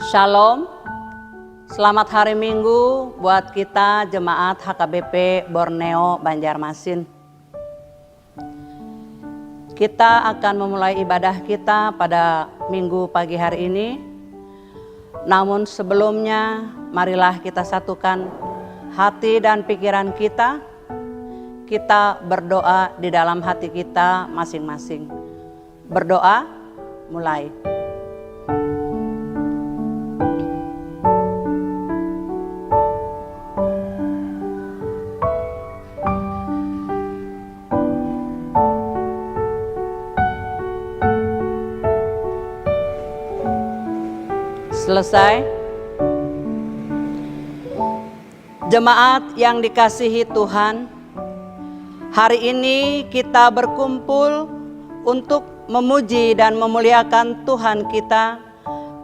Shalom, selamat hari Minggu buat kita jemaat HKBP Borneo Banjarmasin. Kita akan memulai ibadah kita pada Minggu pagi hari ini. Namun sebelumnya, marilah kita satukan hati dan pikiran kita. Kita berdoa di dalam hati kita masing-masing. Berdoa, mulai. Selesai. Jemaat yang dikasihi Tuhan, hari ini kita berkumpul untuk memuji dan memuliakan Tuhan kita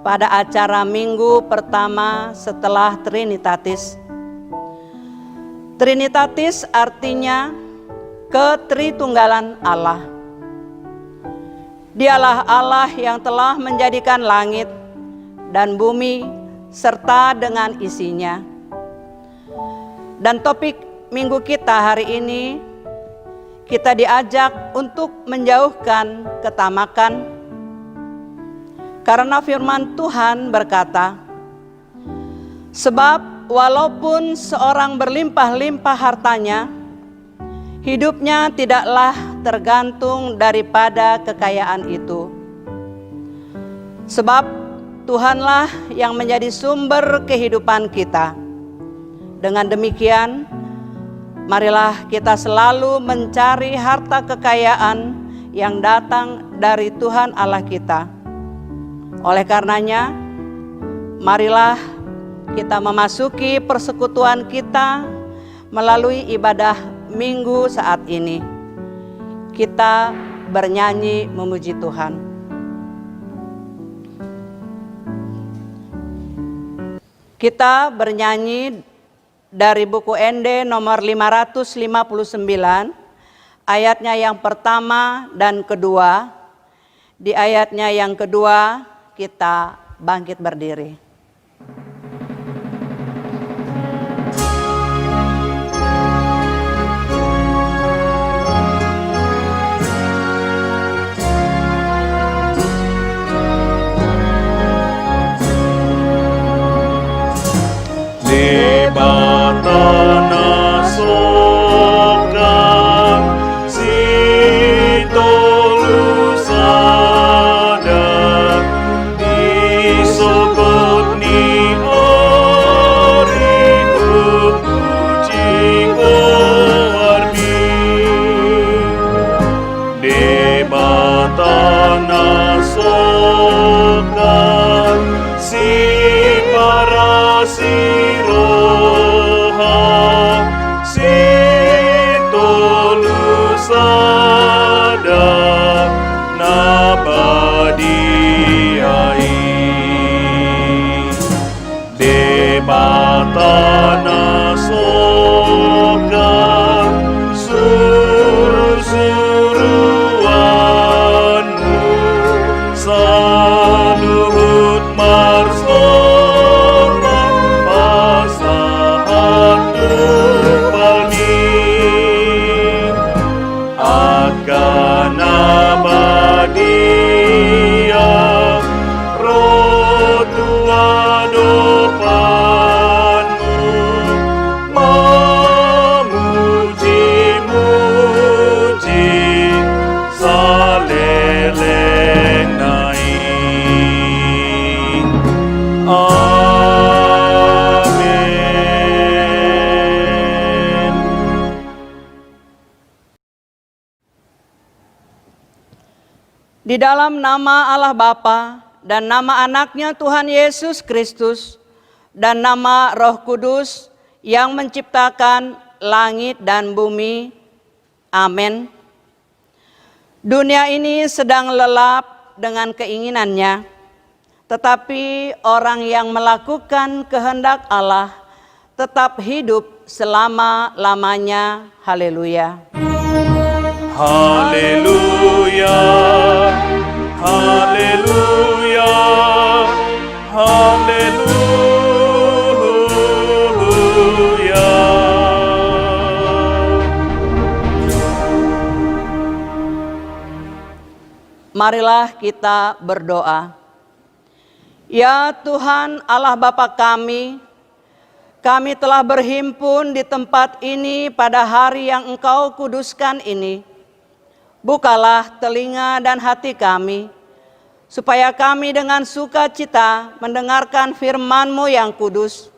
pada acara minggu pertama setelah Trinitatis. Trinitatis artinya ketritunggalan Allah. Dialah Allah yang telah menjadikan langit dan bumi serta dengan isinya. Dan topik minggu kita hari ini, kita diajak untuk menjauhkan ketamakan. Karena firman Tuhan berkata, sebab walaupun seorang berlimpah-limpah hartanya, hidupnya tidaklah tergantung daripada kekayaan itu. Sebab Tuhanlah yang menjadi sumber kehidupan kita. Dengan demikian, marilah kita selalu mencari harta kekayaan yang datang dari Tuhan Allah kita. Oleh karenanya, marilah kita memasuki persekutuan kita melalui ibadah minggu saat ini. Kita bernyanyi memuji Tuhan. Kita bernyanyi dari buku ND nomor 559, ayatnya yang pertama dan kedua. Di ayatnya yang kedua kita bangkit berdiri. Di dalam nama Allah Bapa dan nama anaknya Tuhan Yesus Kristus dan nama Roh Kudus yang menciptakan langit dan bumi. Amin. Dunia ini sedang lelap dengan keinginannya, tetapi orang yang melakukan kehendak Allah tetap hidup selama-lamanya. Haleluya. Haleluya, haleluya, Haleluya. Marilah kita berdoa. Ya Tuhan Allah Bapa kami telah berhimpun di tempat ini pada hari yang Engkau kuduskan ini. Bukalah telinga dan hati kami, supaya kami dengan sukacita mendengarkan firman-Mu yang kudus,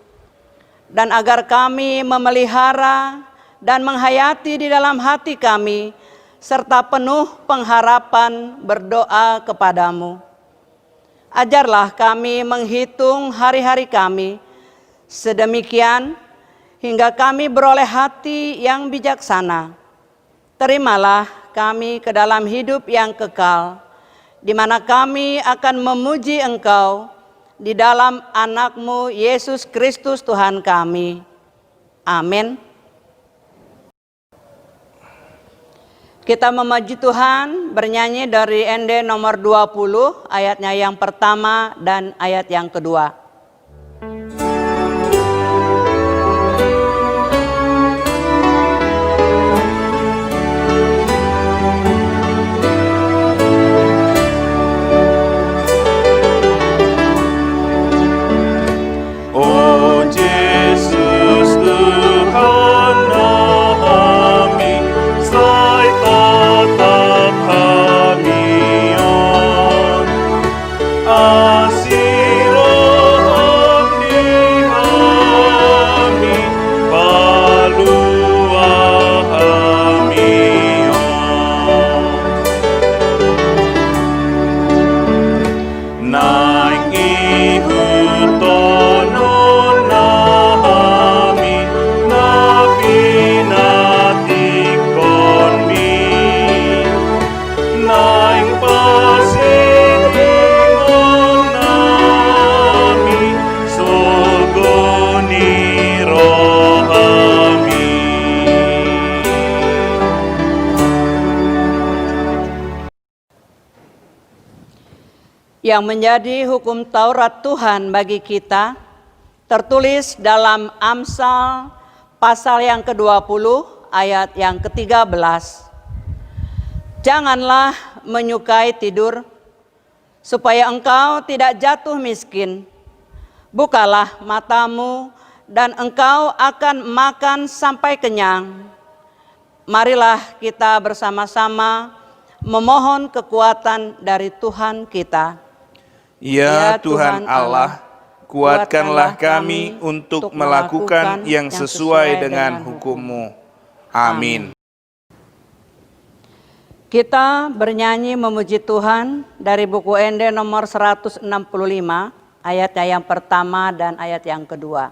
dan agar kami memelihara dan menghayati di dalam hati kami, serta penuh pengharapan berdoa kepadamu. Ajarlah kami menghitung hari-hari kami, sedemikian hingga kami beroleh hati yang bijaksana. Terimalah kami ke dalam hidup yang kekal, di mana kami akan memuji Engkau di dalam Anak-Mu Yesus Kristus Tuhan kami. Amin. Kita memuji Tuhan bernyanyi dari ND nomor 20 ayatnya yang pertama dan ayat yang kedua. Oh Yesus Tuhan kami, sai tatap kami on. Asirah di kami, paluah kami on. Naik ihutono nami, nabi natikon mi, naik pasir ingon nami, sogoni rohami. Yang menjadi hukum Taurat Tuhan bagi kita tertulis dalam Amsal pasal yang ke-20 ayat yang ke-13. Janganlah menyukai tidur, supaya engkau tidak jatuh miskin. Bukalah matamu dan engkau akan makan sampai kenyang. Marilah kita bersama-sama memohon kekuatan dari Tuhan kita. Ya Tuhan Allah, kuatkanlah kami untuk melakukan yang sesuai dengan hukum-Mu. Amin. Kita bernyanyi memuji Tuhan dari buku ND nomor 165, ayatnya yang pertama dan ayat yang kedua.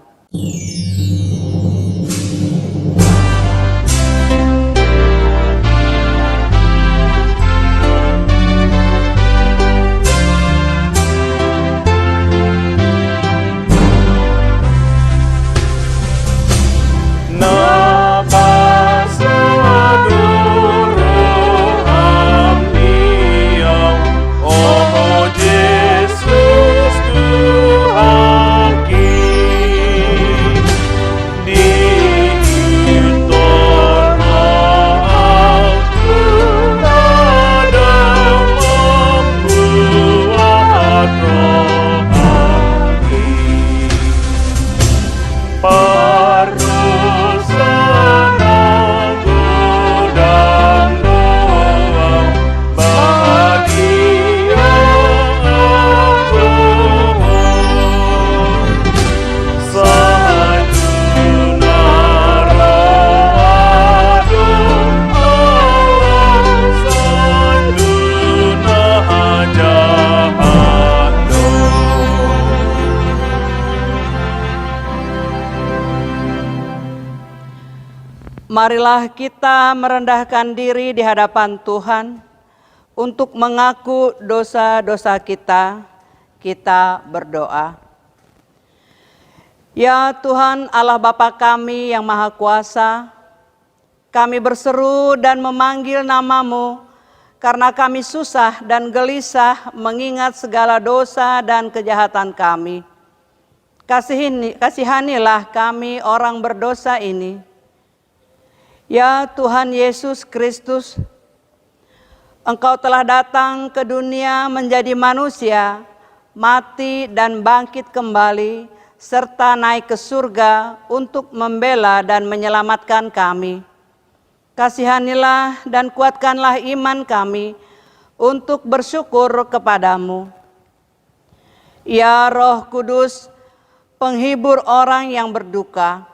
Marilah kita merendahkan diri di hadapan Tuhan untuk mengaku dosa-dosa kita. Kita berdoa. Ya Tuhan Allah Bapa kami yang Maha Kuasa, kami berseru dan memanggil nama-Mu karena kami susah dan gelisah mengingat segala dosa dan kejahatan kami. Kasihanilah kami orang berdosa ini. Ya Tuhan Yesus Kristus, Engkau telah datang ke dunia menjadi manusia, mati dan bangkit kembali, serta naik ke surga untuk membela dan menyelamatkan kami. Kasihanilah dan kuatkanlah iman kami untuk bersyukur kepadamu. Ya Roh Kudus, penghibur orang yang berduka,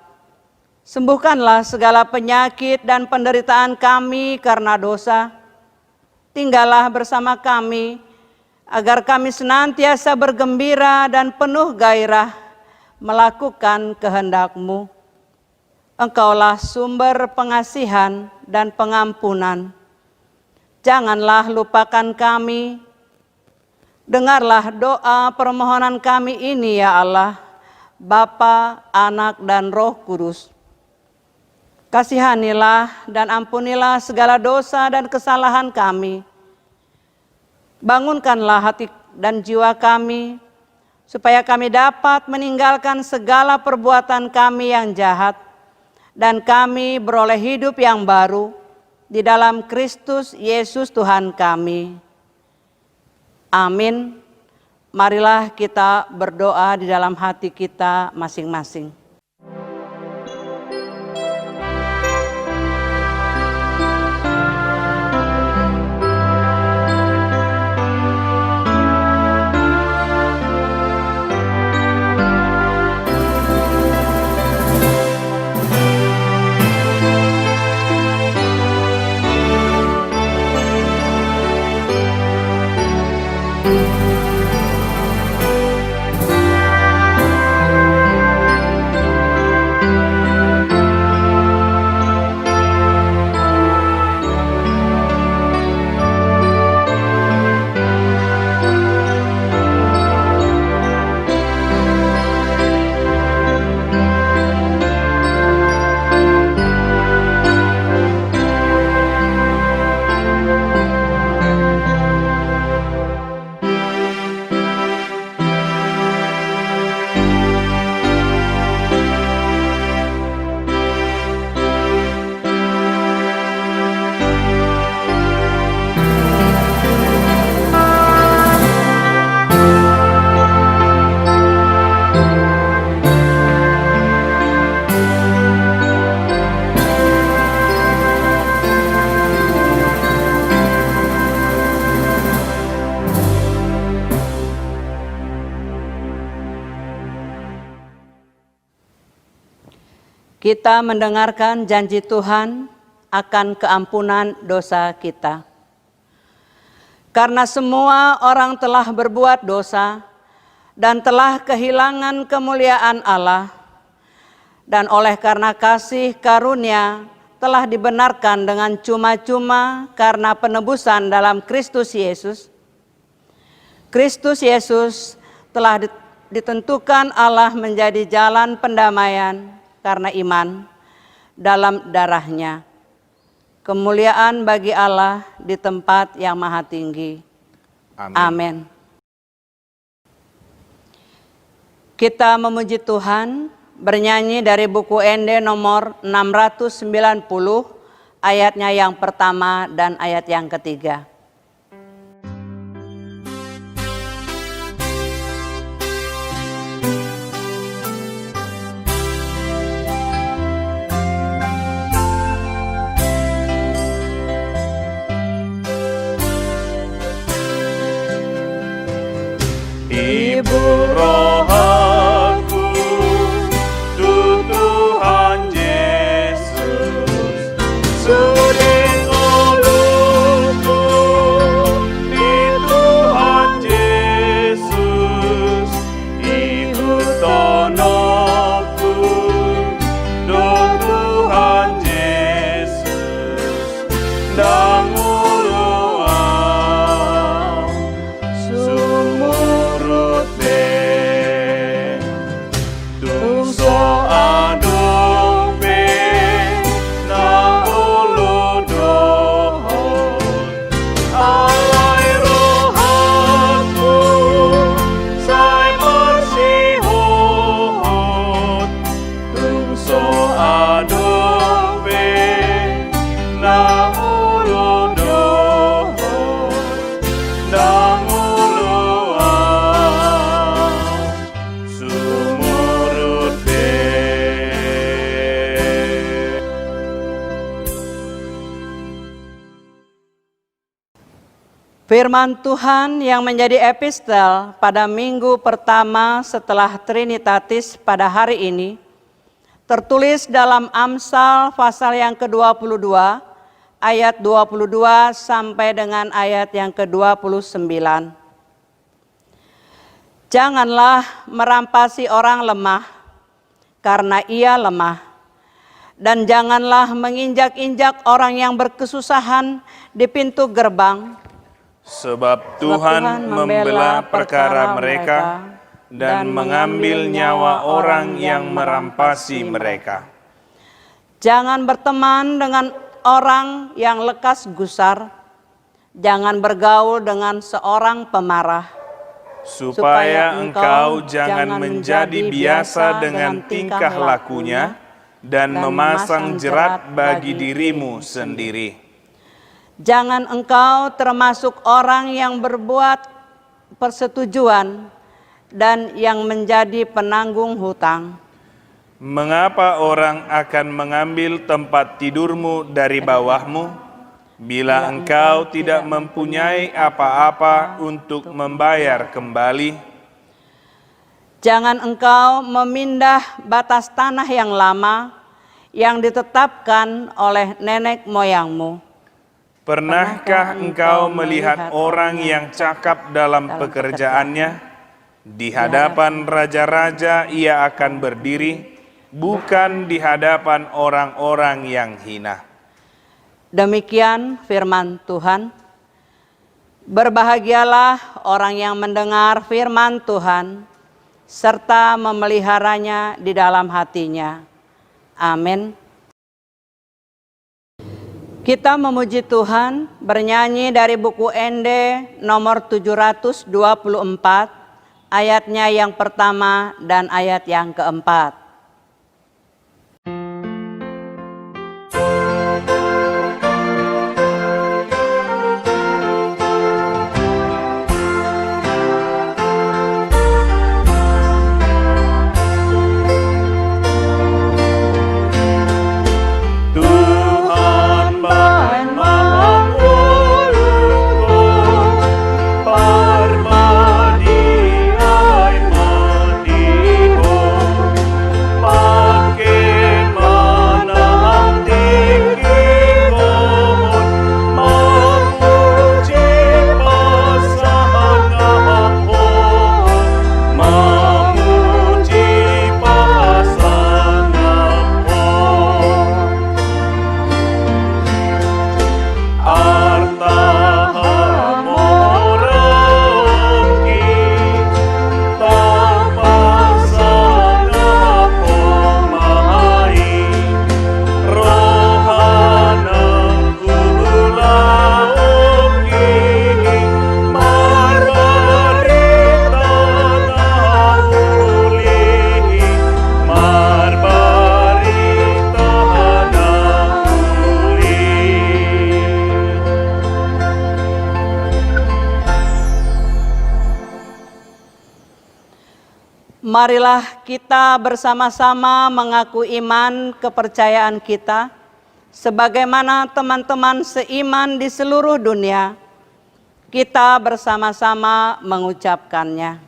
sembuhkanlah segala penyakit dan penderitaan kami karena dosa. Tinggallah bersama kami, agar kami senantiasa bergembira dan penuh gairah melakukan kehendak-Mu. Engkaulah sumber pengasihan dan pengampunan. Janganlah lupakan kami. Dengarlah doa permohonan kami ini ya Allah, Bapa, Anak, dan Roh Kudus. Kasihanilah dan ampunilah segala dosa dan kesalahan kami. Bangunkanlah hati dan jiwa kami, supaya kami dapat meninggalkan segala perbuatan kami yang jahat, dan kami beroleh hidup yang baru di dalam Kristus Yesus Tuhan kami. Amin. Marilah kita berdoa di dalam hati kita masing-masing. Kita mendengarkan janji Tuhan akan keampunan dosa kita. Karena semua orang telah berbuat dosa dan telah kehilangan kemuliaan Allah, dan oleh karena kasih karunia telah dibenarkan dengan cuma-cuma karena penebusan dalam Kristus Yesus. Kristus Yesus telah ditentukan Allah menjadi jalan pendamaian karena iman dalam darah-Nya. Kemuliaan bagi Allah di tempat yang maha tinggi. Amin. Amin. Kita memuji Tuhan bernyanyi dari buku ND nomor 690, ayatnya yang pertama dan ayat yang ketiga. Ibu rohaku, Tuhan Yesus, suding uluku Firman Tuhan yang menjadi epistel pada minggu pertama setelah Trinitatis pada hari ini tertulis dalam Amsal pasal yang ke-22 ayat 22 sampai dengan ayat yang ke-29. Janganlah merampasi orang lemah karena ia lemah, dan janganlah menginjak-injak orang yang berkesusahan di pintu gerbang. Sebab Tuhan membela perkara mereka dan mengambil nyawa orang yang merampasi mereka. Jangan berteman dengan orang yang lekas gusar, jangan bergaul dengan seorang pemarah, supaya engkau jangan menjadi biasa dengan tingkah lakunya dan memasang jerat bagi dirimu sendiri. Jangan engkau termasuk orang yang berbuat persetujuan dan yang menjadi penanggung hutang. Mengapa orang akan mengambil tempat tidurmu dari bawahmu, bila engkau tidak mempunyai apa-apa untuk membayar kembali? Jangan engkau memindah batas tanah yang lama yang ditetapkan oleh nenek moyangmu. Pernahkah engkau melihat orang yang cakap dalam pekerjaannya? Di hadapan raja-raja ia akan berdiri, bukan di hadapan orang-orang yang hina. Demikian firman Tuhan. Berbahagialah orang yang mendengar firman Tuhan, serta memeliharanya di dalam hatinya. Amin. Kita memuji Tuhan bernyanyi dari buku Ende nomor 724, ayatnya yang pertama dan ayat yang keempat. Marilah kita bersama-sama mengaku iman kepercayaan kita, sebagaimana teman-teman seiman di seluruh dunia. Kita bersama-sama mengucapkannya.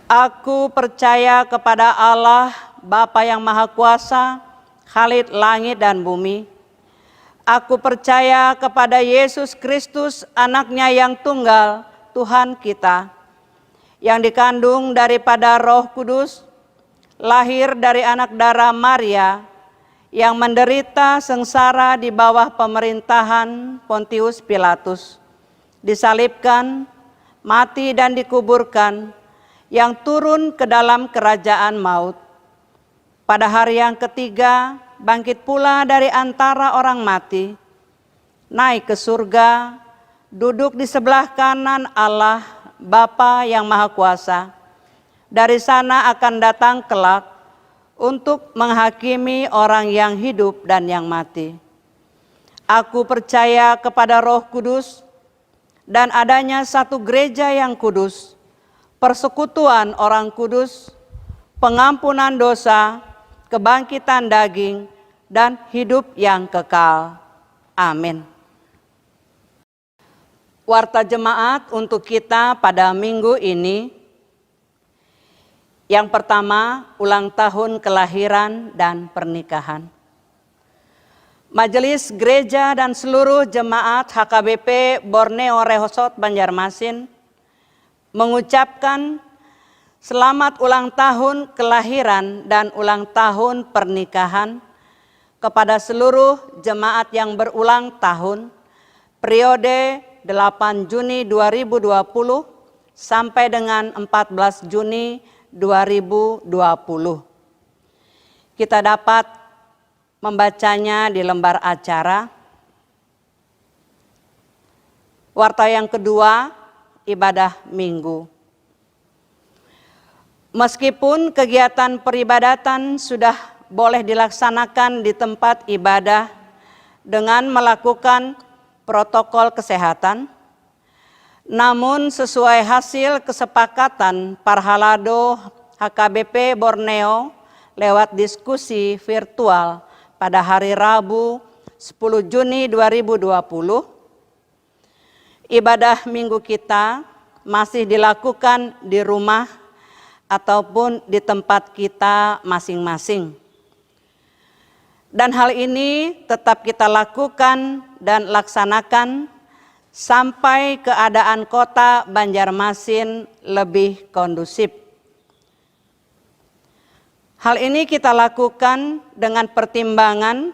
Aku percaya kepada Allah, Bapa yang Maha Kuasa, Khalid langit dan bumi. Aku percaya kepada Yesus Kristus, Anaknya yang tunggal, Tuhan kita, yang dikandung daripada Roh Kudus, lahir dari anak darah Maria, yang menderita sengsara di bawah pemerintahan Pontius Pilatus, disalibkan, mati dan dikuburkan, yang turun ke dalam kerajaan maut. Pada hari yang ketiga, bangkit pula dari antara orang mati, naik ke surga, duduk di sebelah kanan Allah, Bapa yang Maha Kuasa. Dari sana akan datang kelak untuk menghakimi orang yang hidup dan yang mati. Aku percaya kepada Roh Kudus dan adanya satu gereja yang kudus, persekutuan orang kudus, pengampunan dosa, kebangkitan daging, dan hidup yang kekal. Amin. Warta jemaat untuk kita pada minggu ini. Yang pertama, ulang tahun kelahiran dan pernikahan. Majelis Gereja dan seluruh jemaat HKBP Borneo Rehosot Banjarmasin mengucapkan selamat ulang tahun kelahiran dan ulang tahun pernikahan kepada seluruh jemaat yang berulang tahun periode 8 Juni 2020 sampai dengan 14 Juni 2020. Kita dapat membacanya di lembar acara. Warta yang kedua, ibadah minggu. Meskipun kegiatan peribadatan sudah boleh dilaksanakan di tempat ibadah dengan melakukan protokol kesehatan, namun sesuai hasil kesepakatan Parhalado HKBP Borneo lewat diskusi virtual pada hari Rabu 10 Juni 2020, ibadah minggu kita masih dilakukan di rumah ataupun di tempat kita masing-masing. Dan hal ini tetap kita lakukan dan laksanakan sampai keadaan kota Banjarmasin lebih kondusif. Hal ini kita lakukan dengan pertimbangan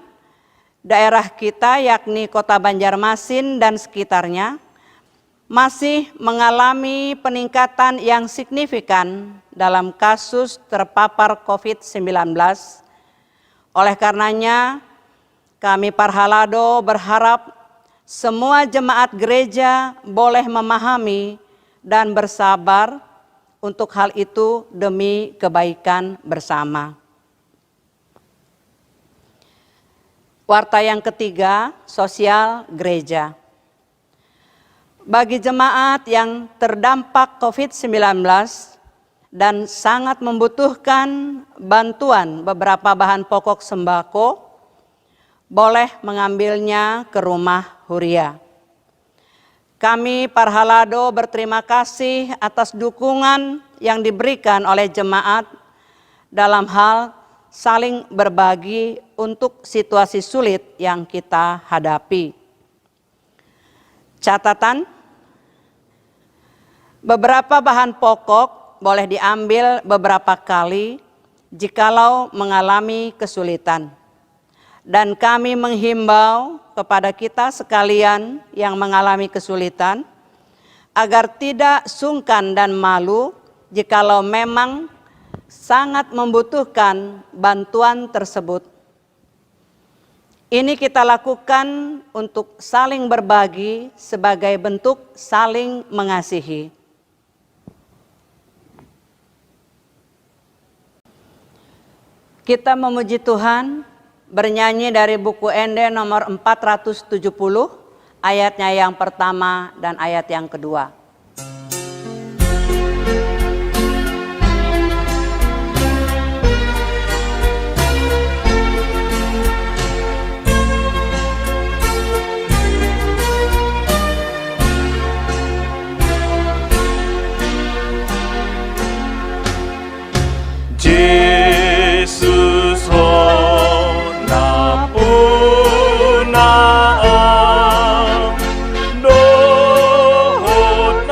daerah kita yakni kota Banjarmasin dan sekitarnya masih mengalami peningkatan yang signifikan dalam kasus terpapar COVID-19. Oleh karenanya, kami Parhalado berharap semua jemaat gereja boleh memahami dan bersabar untuk hal itu demi kebaikan bersama. Warta yang ketiga, sosial gereja. Bagi jemaat yang terdampak COVID-19 dan sangat membutuhkan bantuan beberapa bahan pokok sembako, boleh mengambilnya ke rumah Huria. Kami Parhalado berterima kasih atas dukungan yang diberikan oleh jemaat dalam hal saling berbagi untuk situasi sulit yang kita hadapi. Catatan, beberapa bahan pokok boleh diambil beberapa kali jikalau mengalami kesulitan. Dan kami menghimbau kepada kita sekalian yang mengalami kesulitan agar tidak sungkan dan malu jikalau memang sangat membutuhkan bantuan tersebut. Ini kita lakukan untuk saling berbagi sebagai bentuk saling mengasihi. Kita memuji Tuhan bernyanyi dari buku Ende nomor 470, ayatnya yang pertama dan ayat yang kedua. Dohot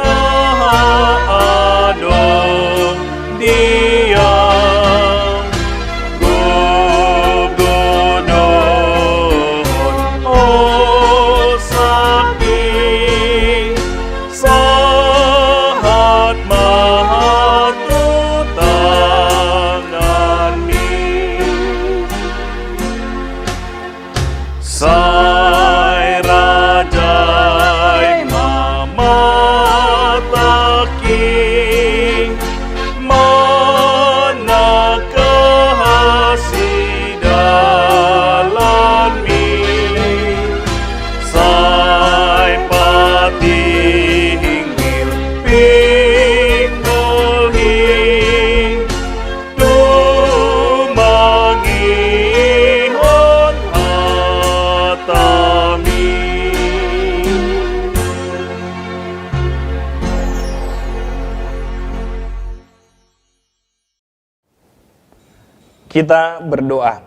Kita berdoa.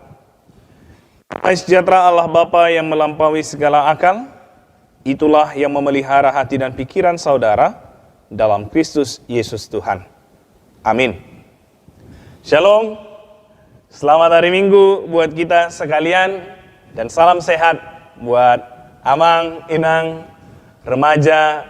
Damai sejahtera Allah Bapa yang melampaui segala akal, itulah yang memelihara hati dan pikiran saudara dalam Kristus Yesus Tuhan. Amin. Shalom, selamat hari Minggu buat kita sekalian, dan salam sehat buat Amang, Inang, remaja,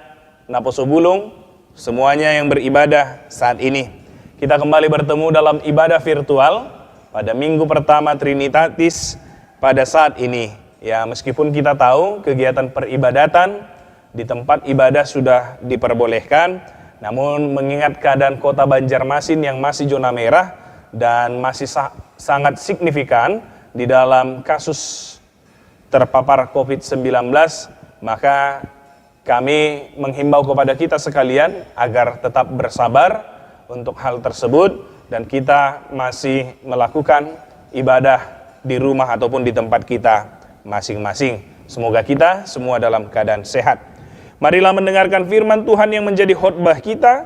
Naposo Bulung, semuanya yang beribadah saat ini. Kita kembali bertemu dalam ibadah virtual pada minggu pertama Trinitatis pada saat ini. Ya, meskipun kita tahu kegiatan peribadatan di tempat ibadah sudah diperbolehkan, namun mengingat keadaan kota Banjarmasin yang masih zona merah dan masih sangat signifikan di dalam kasus terpapar COVID-19, maka kami menghimbau kepada kita sekalian agar tetap bersabar untuk hal tersebut, dan kita masih melakukan ibadah di rumah ataupun di tempat kita masing-masing. Semoga kita semua dalam keadaan sehat. Marilah mendengarkan firman Tuhan yang menjadi khotbah kita,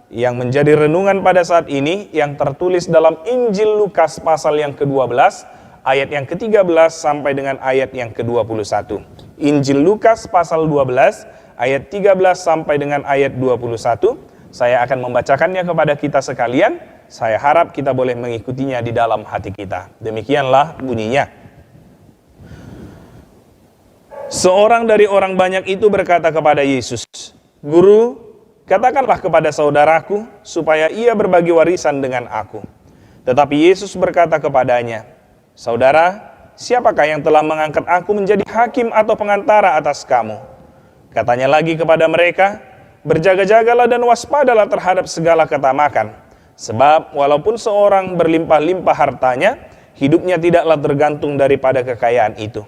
yang menjadi renungan pada saat ini, yang tertulis dalam Injil Lukas pasal yang ke-12, ayat yang ke-13 sampai dengan ayat yang ke-21. Injil Lukas pasal 12, ayat 13 sampai dengan ayat 21. Saya akan membacakannya kepada kita sekalian. Saya harap kita boleh mengikutinya di dalam hati kita. Demikianlah bunyinya. Seorang dari orang banyak itu berkata kepada Yesus, "Guru, katakanlah kepada saudaraku supaya ia berbagi warisan dengan aku." Tetapi Yesus berkata kepadanya, "Saudara, siapakah yang telah mengangkat aku menjadi hakim atau pengantara atas kamu?" Katanya lagi kepada mereka, "Berjaga-jagalah dan waspadalah terhadap segala ketamakan. Sebab walaupun seorang berlimpah-limpah hartanya, hidupnya tidaklah tergantung daripada kekayaan itu."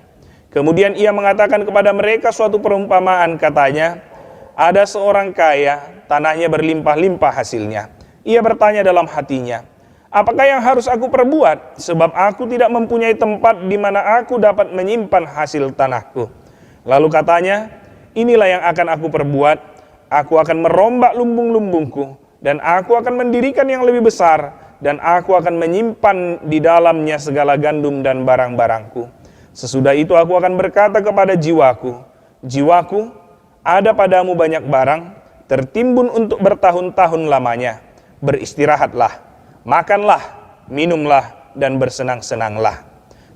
Kemudian ia mengatakan kepada mereka suatu perumpamaan, katanya, "Ada seorang kaya, tanahnya berlimpah-limpah hasilnya. Ia bertanya dalam hatinya, 'Apakah yang harus aku perbuat? Sebab aku tidak mempunyai tempat di mana aku dapat menyimpan hasil tanahku.' Lalu katanya, 'Inilah yang akan aku perbuat. Aku akan merombak lumbung-lumbungku, dan aku akan mendirikan yang lebih besar, dan aku akan menyimpan di dalamnya segala gandum dan barang-barangku. Sesudah itu aku akan berkata kepada jiwaku, jiwaku, ada padamu banyak barang, tertimbun untuk bertahun-tahun lamanya. Beristirahatlah, makanlah, minumlah, dan bersenang-senanglah.'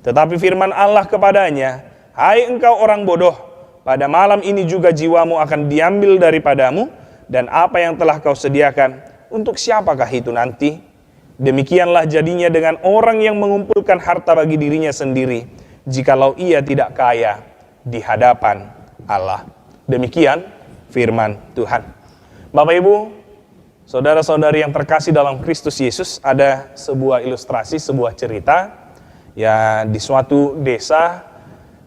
Tetapi firman Allah kepadanya, 'Hai engkau orang bodoh, pada malam ini juga jiwamu akan diambil daripadamu, dan apa yang telah kau sediakan, untuk siapakah itu nanti?' Demikianlah jadinya dengan orang yang mengumpulkan harta bagi dirinya sendiri, jikalau ia tidak kaya di hadapan Allah." Demikian firman Tuhan. Bapak Ibu, saudara-saudari yang terkasih dalam Kristus Yesus, ada sebuah ilustrasi, sebuah cerita, ya, di suatu desa,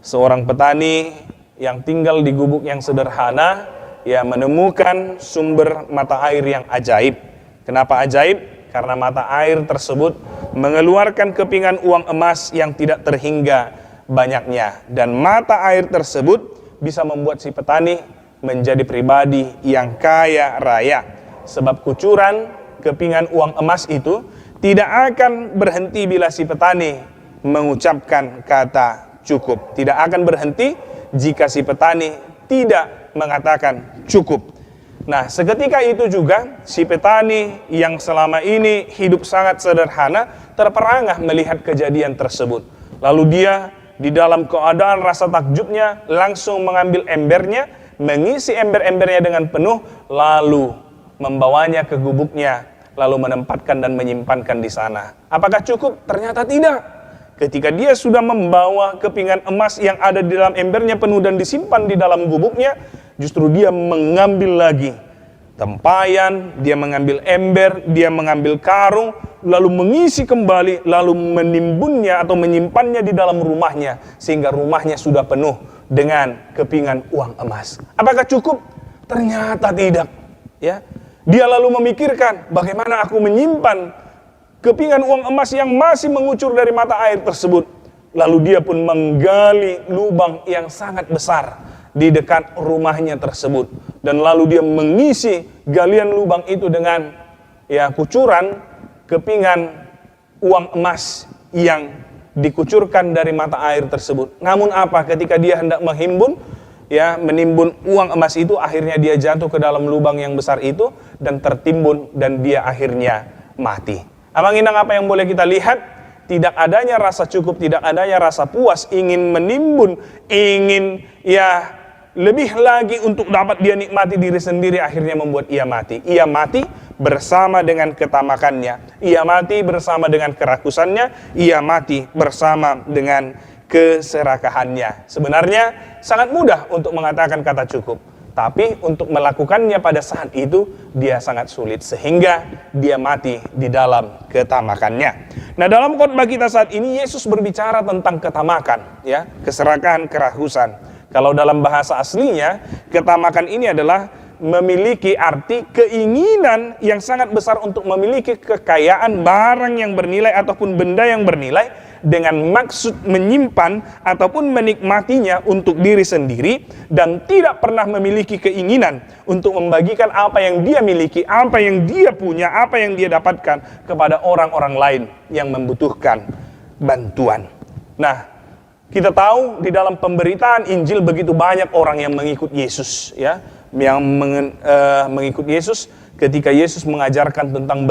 seorang petani yang tinggal di gubuk yang sederhana, ya, menemukan sumber mata air yang ajaib. Kenapa ajaib? Karena mata air tersebut mengeluarkan kepingan uang emas yang tidak terhingga banyaknya. Dan mata air tersebut bisa membuat si petani menjadi pribadi yang kaya raya. Sebab kucuran kepingan uang emas itu tidak akan berhenti bila si petani mengucapkan kata cukup. Tidak akan berhenti jika si petani tidak mengatakan cukup. Nah, seketika itu juga si petani yang selama ini hidup sangat sederhana terperangah melihat kejadian tersebut. Lalu dia di dalam keadaan rasa takjubnya langsung mengambil embernya, mengisi ember-embernya dengan penuh, lalu membawanya ke gubuknya, lalu menempatkan dan menyimpankan di sana. Apakah cukup? Ternyata tidak. Ketika dia sudah membawa kepingan emas yang ada di dalam embernya penuh dan disimpan di dalam gubuknya, justru dia mengambil lagi tempayan, dia mengambil ember, dia mengambil karung, lalu mengisi kembali, lalu menimbunnya atau menyimpannya di dalam rumahnya, sehingga rumahnya sudah penuh dengan kepingan uang emas. Apakah cukup? Ternyata tidak. Ya, dia lalu memikirkan, bagaimana aku menyimpan kepingan uang emas yang masih mengucur dari mata air tersebut. Lalu dia pun menggali lubang yang sangat besar di dekat rumahnya tersebut, dan lalu dia mengisi galian lubang itu dengan kucuran kepingan uang emas yang dikucurkan dari mata air tersebut. Namun apa? Ketika dia hendak menimbun uang emas itu, akhirnya dia jatuh ke dalam lubang yang besar itu dan tertimbun dan dia akhirnya mati. Abang Inang, apa yang boleh kita lihat? Tidak adanya rasa cukup, tidak adanya rasa puas, ingin menimbun, ingin lebih lagi untuk dapat dia nikmati diri sendiri, akhirnya membuat ia mati. Ia mati bersama dengan ketamakannya, ia mati bersama dengan kerakusannya, ia mati bersama dengan keserakahannya. Sebenarnya sangat mudah untuk mengatakan kata cukup, tapi untuk melakukannya pada saat itu dia sangat sulit, sehingga dia mati di dalam ketamakannya. Nah, dalam khotbah kita saat ini Yesus berbicara tentang ketamakan, keserakahan, kerakusan. Kalau dalam bahasa aslinya, ketamakan ini adalah memiliki arti keinginan yang sangat besar untuk memiliki kekayaan, barang yang bernilai ataupun benda yang bernilai, dengan maksud menyimpan ataupun menikmatinya untuk diri sendiri, dan tidak pernah memiliki keinginan untuk membagikan apa yang dia miliki, apa yang dia punya, apa yang dia dapatkan kepada orang-orang lain yang membutuhkan bantuan. Nah, kita tahu di dalam pemberitaan Injil begitu banyak orang yang mengikut Yesus, yang mengikut Yesus ketika Yesus mengajarkan tentang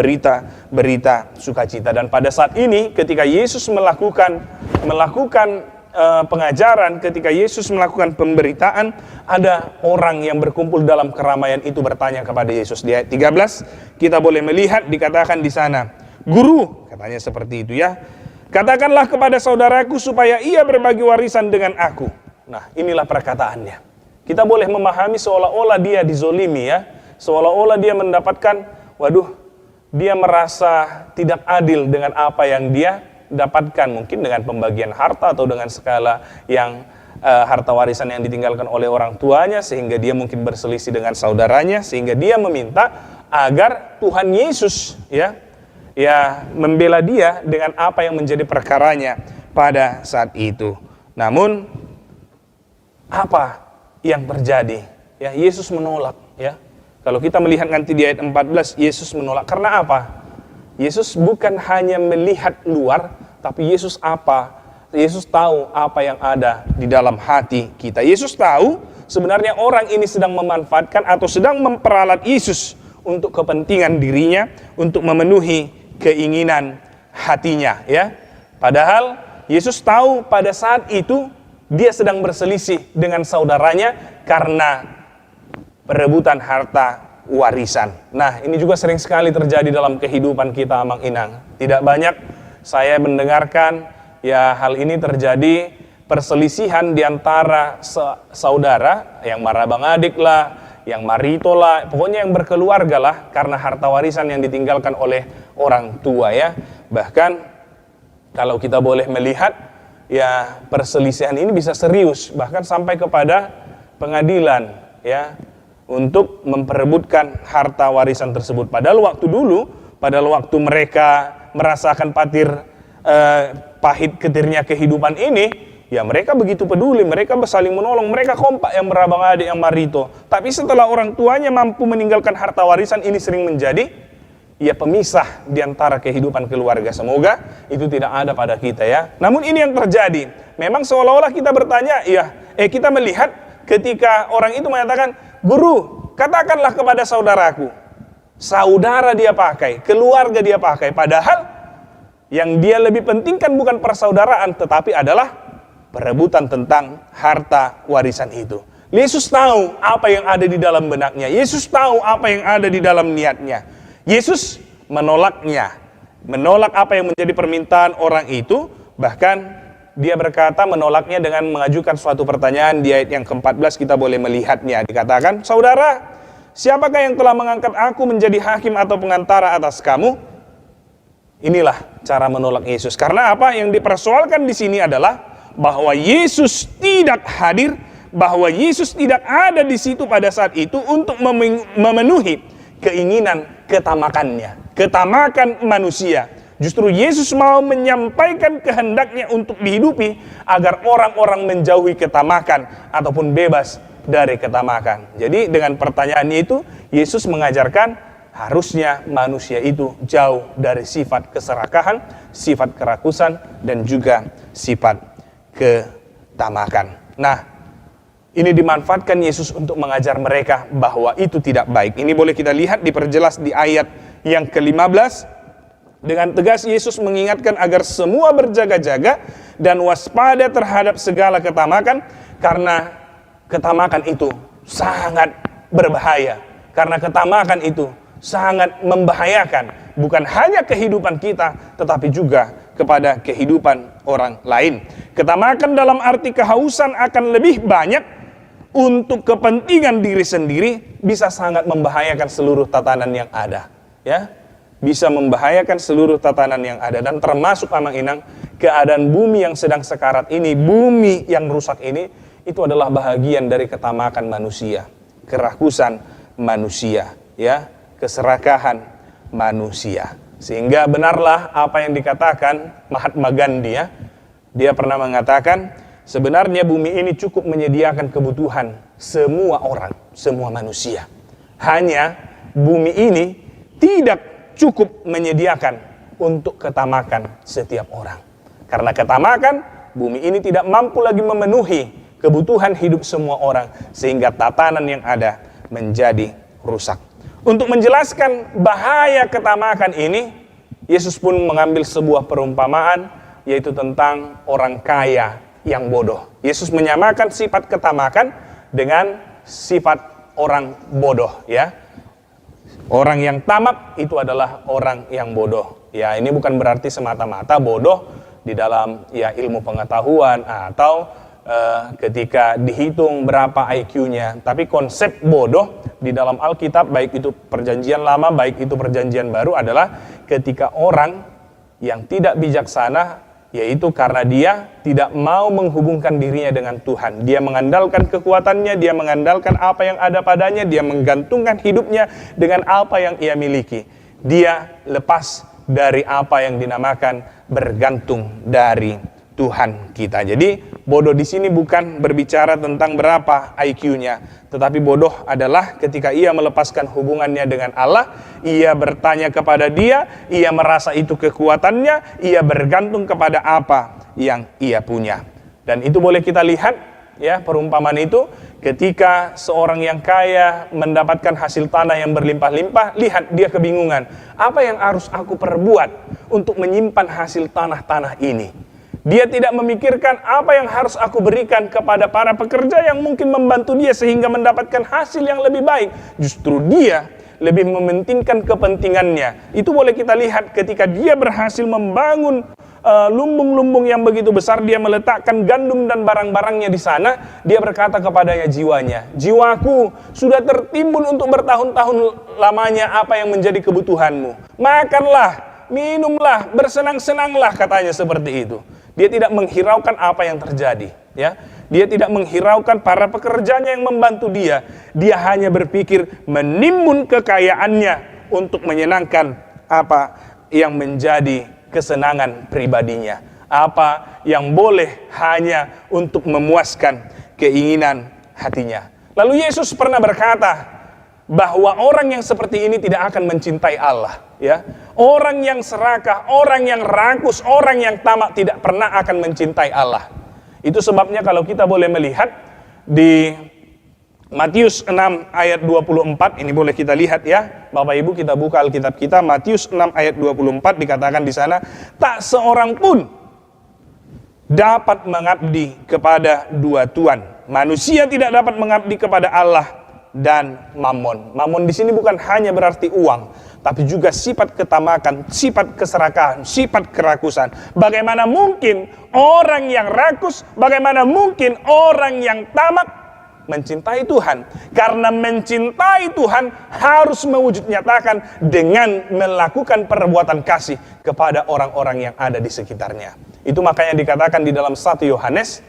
berita sukacita. Dan pada saat ini ketika Yesus melakukan pengajaran, ketika Yesus melakukan pemberitaan, ada orang yang berkumpul dalam keramaian itu bertanya kepada Yesus. Di ayat 13 kita boleh melihat dikatakan di sana, "Guru," katanya seperti itu "katakanlah kepada saudaraku supaya ia berbagi warisan dengan aku." Nah, inilah perkataannya. Kita boleh memahami seolah-olah dia dizolimi, seolah-olah dia mendapatkan, dia merasa tidak adil dengan apa yang dia dapatkan, mungkin dengan pembagian harta atau dengan segala yang harta warisan yang ditinggalkan oleh orang tuanya, sehingga dia mungkin berselisih dengan saudaranya, sehingga dia meminta agar Tuhan Yesus membela dia dengan apa yang menjadi perkaranya pada saat itu. Namun apa yang terjadi? Yesus menolak. Kalau kita melihat nanti di ayat 14, Yesus menolak. Karena apa? Yesus bukan hanya melihat luar, tapi Yesus tahu apa yang ada di dalam hati kita. Yesus tahu sebenarnya orang ini sedang memanfaatkan atau sedang memperalat Yesus untuk kepentingan dirinya, untuk memenuhi keinginan hatinya. Padahal Yesus tahu pada saat itu dia sedang berselisih dengan saudaranya karena perebutan harta warisan. Nah, ini juga sering sekali terjadi dalam kehidupan kita, Amang Inang. Tidak banyak saya mendengarkan hal ini terjadi, perselisihan di antara saudara, yang marabang adik lah, yang marito lah, pokoknya yang berkeluarga lah, karena harta warisan yang ditinggalkan oleh orang tua. Bahkan kalau kita boleh melihat, perselisihan ini bisa serius, bahkan sampai kepada pengadilan, untuk memperebutkan harta warisan tersebut. Padahal waktu mereka merasakan pahit ketirnya kehidupan ini, mereka begitu peduli, mereka saling menolong, mereka kompak yang berabang adik, yang marito. Tapi setelah orang tuanya mampu meninggalkan harta warisan, ini sering menjadi pemisah di antara kehidupan keluarga. Semoga itu tidak ada pada kita. Namun ini yang terjadi. Memang seolah-olah kita bertanya, kita melihat ketika orang itu mengatakan, "Guru, katakanlah kepada saudaraku." Saudara dia pakai, keluarga dia pakai. Padahal yang dia lebih pentingkan bukan persaudaraan, tetapi adalah perebutan tentang harta warisan itu. Yesus tahu apa yang ada di dalam benaknya. Yesus tahu apa yang ada di dalam niatnya. Yesus menolaknya, menolak apa yang menjadi permintaan orang itu. Bahkan dia berkata menolaknya dengan mengajukan suatu pertanyaan. Di ayat yang ke-14 kita boleh melihatnya. Dikatakan, "Saudara, siapakah yang telah mengangkat aku menjadi hakim atau pengantara atas kamu?" Inilah cara menolak Yesus. Karena apa yang dipersoalkan di sini adalah bahwa Yesus tidak hadir, bahwa Yesus tidak ada di situ pada saat itu untuk memenuhi keinginan ketamakannya, ketamakan manusia. Justru Yesus mau menyampaikan kehendaknya untuk dihidupi agar orang-orang menjauhi ketamakan ataupun bebas dari ketamakan. Jadi dengan pertanyaannya itu Yesus mengajarkan harusnya manusia itu jauh dari sifat keserakahan, sifat kerakusan, dan juga sifat ketamakan. Nah, ini dimanfaatkan Yesus untuk mengajar mereka bahwa itu tidak baik. Ini boleh kita lihat diperjelas di ayat yang ke-15. Dengan tegas Yesus mengingatkan agar semua berjaga-jaga dan waspada terhadap segala ketamakan, karena ketamakan itu sangat berbahaya. Karena ketamakan itu sangat membahayakan, bukan hanya kehidupan kita, tetapi juga kepada kehidupan orang lain. Ketamakan dalam arti kehausan akan lebih banyak untuk kepentingan diri sendiri, bisa sangat membahayakan seluruh tatanan yang ada, ya. Bisa membahayakan seluruh tatanan yang ada, dan termasuk Amang Inang, keadaan bumi yang sedang sekarat ini, bumi yang rusak ini, itu adalah bahagian dari ketamakan manusia, kerakusan manusia, ya, keserakahan manusia. Sehingga benarlah apa yang dikatakan Mahatma Gandhi, ya. Dia pernah mengatakan, sebenarnya bumi ini cukup menyediakan kebutuhan semua orang, semua manusia. Hanya bumi ini tidak cukup menyediakan untuk ketamakan setiap orang. Karena ketamakan, bumi ini tidak mampu lagi memenuhi kebutuhan hidup semua orang, sehingga tatanan yang ada menjadi rusak. Untuk menjelaskan bahaya ketamakan ini, Yesus pun mengambil sebuah perumpamaan, yaitu tentang orang kaya yang bodoh. Yesus menyamakan sifat ketamakan dengan sifat orang bodoh, ya. Orang yang tamak itu adalah orang yang bodoh. Ya, ini bukan berarti semata-mata bodoh di dalam ya ilmu pengetahuan atau ketika dihitung berapa IQ-nya. Tapi konsep bodoh di dalam Alkitab, baik itu perjanjian lama, baik itu perjanjian baru, adalah ketika orang yang tidak bijaksana, yaitu karena dia tidak mau menghubungkan dirinya dengan Tuhan. Dia mengandalkan kekuatannya, dia mengandalkan apa yang ada padanya, dia menggantungkan hidupnya dengan apa yang ia miliki. Dia lepas dari apa yang dinamakan bergantung dari Tuhan kita. Jadi bodoh di sini bukan berbicara tentang berapa IQ-nya, tetapi bodoh adalah ketika ia melepaskan hubungannya dengan Allah, ia bertanya kepada Dia, ia merasa itu kekuatannya, ia bergantung kepada apa yang ia punya. Dan itu boleh kita lihat, ya, perumpamaan itu ketika seorang yang kaya mendapatkan hasil tanah yang berlimpah-limpah, lihat dia kebingungan, apa yang harus aku perbuat untuk menyimpan hasil tanah-tanah ini? Dia tidak memikirkan apa yang harus aku berikan kepada para pekerja yang mungkin membantu dia sehingga mendapatkan hasil yang lebih baik. Justru dia lebih mementingkan kepentingannya. Itu boleh kita lihat ketika dia berhasil membangun lumbung-lumbung yang begitu besar, dia meletakkan gandum dan barang-barangnya di sana. Dia berkata kepadanya jiwanya, jiwaku sudah tertimbun untuk bertahun-tahun lamanya apa yang menjadi kebutuhanmu. Makanlah, minumlah, bersenang-senanglah, katanya seperti itu. Dia tidak menghiraukan apa yang terjadi, ya. Dia tidak menghiraukan para pekerjanya yang membantu dia. Dia hanya berpikir menimbun kekayaannya untuk menyenangkan apa yang menjadi kesenangan pribadinya, apa yang boleh hanya untuk memuaskan keinginan hatinya. Lalu Yesus pernah berkata bahwa orang yang seperti ini tidak akan mencintai Allah, ya. Orang yang serakah, orang yang rakus, orang yang tamak tidak pernah akan mencintai Allah. Itu sebabnya kalau kita boleh melihat di Matius 6 ayat 24, ini boleh kita lihat, ya. Bapak Ibu, kita buka Alkitab kita, Matius 6 ayat 24, dikatakan di sana, tak seorang pun dapat mengabdi kepada dua tuan. Manusia tidak dapat mengabdi kepada Allah dan Mammon. Mammon di sini bukan hanya berarti uang, tapi juga sifat ketamakan, sifat keserakahan, sifat kerakusan. Bagaimana mungkin orang yang rakus, bagaimana mungkin orang yang tamak mencintai Tuhan? Karena mencintai Tuhan harus mewujud nyatakan dengan melakukan perbuatan kasih kepada orang-orang yang ada di sekitarnya. Itu makanya dikatakan di dalam 1 Yohanes,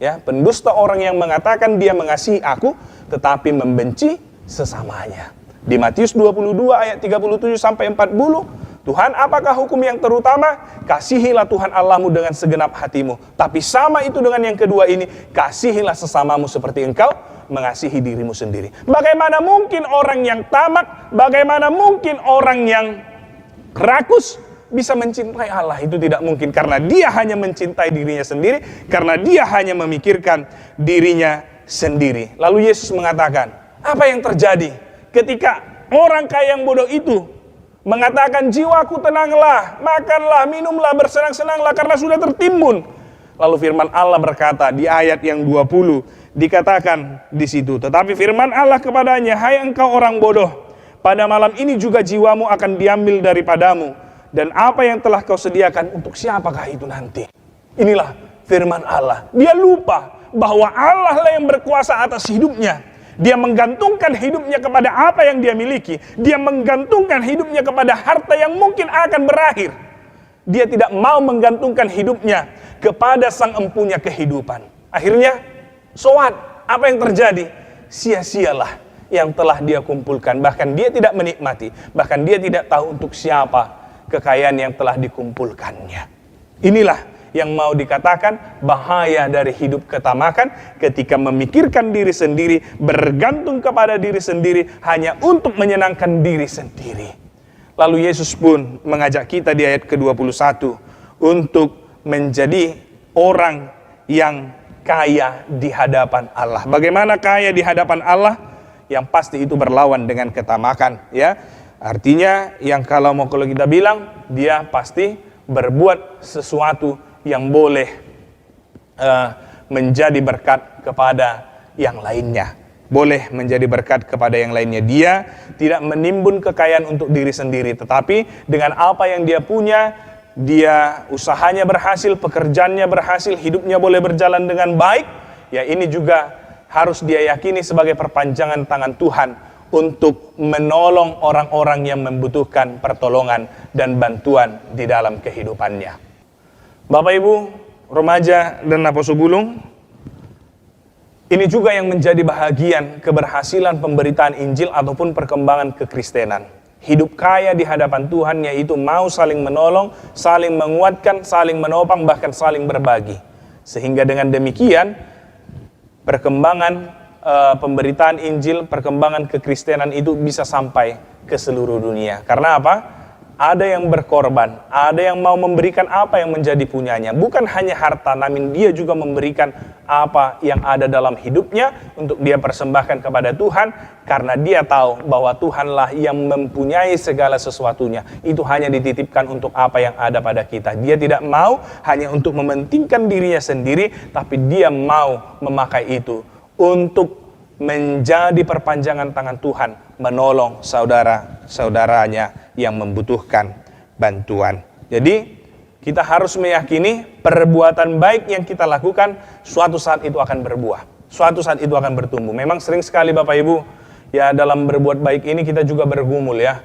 ya, pendusta orang yang mengatakan dia mengasihi aku, tetapi membenci sesamanya. Di Matius 22 ayat 37 sampai 40, Tuhan, apakah hukum yang terutama? Kasihilah Tuhan Allahmu dengan segenap hatimu. Tapi sama itu dengan yang kedua ini, kasihilah sesamamu seperti engkau mengasihi dirimu sendiri. Bagaimana mungkin orang yang tamak, bagaimana mungkin orang yang rakus bisa mencintai Allah? Itu tidak mungkin, karena dia hanya mencintai dirinya sendiri, karena dia hanya memikirkan dirinya sendiri. Lalu Yesus mengatakan, apa yang terjadi ketika orang kaya yang bodoh itu mengatakan, jiwaku tenanglah, makanlah, minumlah, bersenang-senanglah karena sudah tertimbun. Lalu firman Allah berkata di ayat yang 20, dikatakan di situ, tetapi firman Allah kepadanya, hai engkau orang bodoh, pada malam ini juga jiwamu akan diambil daripadamu, dan apa yang telah kau sediakan untuk siapakah itu nanti? Inilah firman Allah. Dia lupa bahwa Allah lah yang berkuasa atas hidupnya. Dia menggantungkan hidupnya kepada apa yang dia miliki. Dia menggantungkan hidupnya kepada harta yang mungkin akan berakhir. Dia tidak mau menggantungkan hidupnya kepada sang empunya kehidupan. Akhirnya, apa yang terjadi? Sia-sialah yang telah dia kumpulkan. Bahkan dia tidak menikmati. Bahkan dia tidak tahu untuk siapa kekayaan yang telah dikumpulkannya. Inilah yang mau dikatakan bahaya dari hidup ketamakan, ketika memikirkan diri sendiri, bergantung kepada diri sendiri, hanya untuk menyenangkan diri sendiri. Lalu Yesus pun mengajak kita di ayat ke-21 untuk menjadi orang yang kaya di hadapan Allah. Bagaimana kaya di hadapan Allah? Yang pasti itu berlawan dengan ketamakan, ya. Artinya yang kalau kita bilang, dia pasti berbuat sesuatu yang boleh menjadi berkat kepada yang lainnya. Boleh menjadi berkat kepada yang lainnya. Dia tidak menimbun kekayaan untuk diri sendiri, tetapi dengan apa yang dia punya, dia usahanya berhasil, pekerjaannya berhasil, hidupnya boleh berjalan dengan baik. Ya, ini juga harus dia yakini sebagai perpanjangan tangan Tuhan untuk menolong orang-orang yang membutuhkan pertolongan dan bantuan di dalam kehidupannya. Bapak Ibu, remaja dan Naposo Bulung, ini juga yang menjadi bahagian keberhasilan pemberitaan Injil ataupun perkembangan kekristenan. Hidup kaya di hadapan Tuhan, yaitu mau saling menolong, saling menguatkan, saling menopang, bahkan saling berbagi. Sehingga dengan demikian, perkembangan pemberitaan Injil, perkembangan kekristenan itu bisa sampai ke seluruh dunia. Karena apa? Ada yang berkorban, ada yang mau memberikan apa yang menjadi punyanya. Bukan hanya harta, namun dia juga memberikan apa yang ada dalam hidupnya untuk dia persembahkan kepada Tuhan. Karena dia tahu bahwa Tuhanlah yang mempunyai segala sesuatunya. Itu hanya dititipkan untuk apa yang ada pada kita. Dia tidak mau hanya untuk mementingkan dirinya sendiri, tapi dia mau memakai itu untuk menjadi perpanjangan tangan Tuhan, menolong saudara-saudaranya yang membutuhkan bantuan. Jadi kita harus meyakini perbuatan baik yang kita lakukan suatu saat itu akan berbuah, suatu saat itu akan bertumbuh. Memang sering sekali Bapak Ibu, ya dalam berbuat baik ini kita juga bergumul, ya.